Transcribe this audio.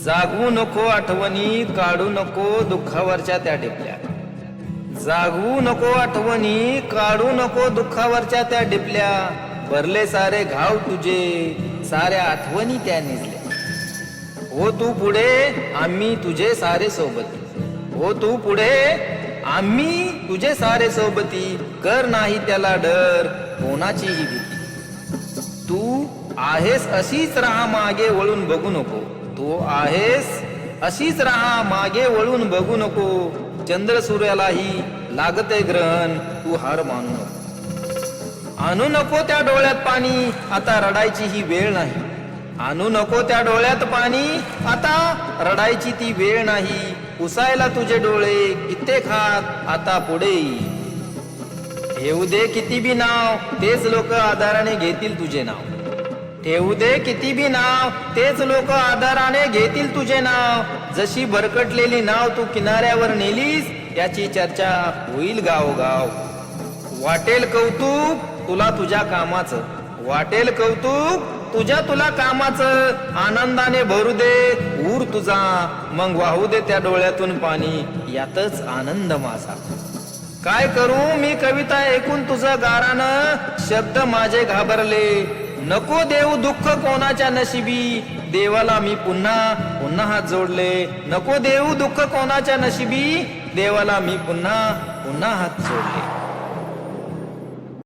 जागवू नको आठवणी, काढू नको दुःखावरच्या त्या टिपल्या. जागवू नको आठवणी, काढू नको दुःखावरच्या त्या टिपल्या. भरले सारे घाव तुझे, साऱ्या आठवणी त्या निजल्या. हो तू पुढे, आम्ही तुझे सारे सोबती. हो तू पुढे, आम्ही तुझे सारे सोबती. कर नाही त्याला डर, कोणाचीही भीती. तू आहेस अशीच राहा, मागे वळून बघू नको. तू आहेस अशीच राहा, मागे वळून बघू नको. चंद्र सूर्यालाही लागते ग्रहण, तू हार मानू नको. आणू नको त्या डोळ्यात पाणी, आता रडायची ही वेळ नाही. आणू नको त्या डोळ्यात पाणी, आता रडायची ती वेळ नाही. पुसायला तुझे डोळे कित्येक हात आता पुढे. ठेवू दे किती बी नाव, तेच लोक आधाराने घेतील तुझे नाव. ठेवू दे किती बी नाव, तेच लोक आधाराने घेतील तुझे नाव. जशी भरकटलेली नाव तू किनाऱ्यावर नेलीस, याची चर्चा होईल गावोगाव. वाटेल कौतुक तुला तुझ्या कामाचं, वाटेल कौतुक तुला कामाचं. आनंदाने भरू दे ऊर तुझा, मग वाहू दे त्या डोळ्यातून पाणी. यातच आनंद माझा. काय करू मी कविता ऐकून तुझं गारानं, शब्द माझे घाबरले. नको देऊ दुःख कोणाच्या नशिबी, देवाला मी पुन्हा पुन्हा हात जोडले. नको देऊ दुःख कोणाच्या नशिबी, देवाला मी पुन्हा पुन्हा हात जोडले.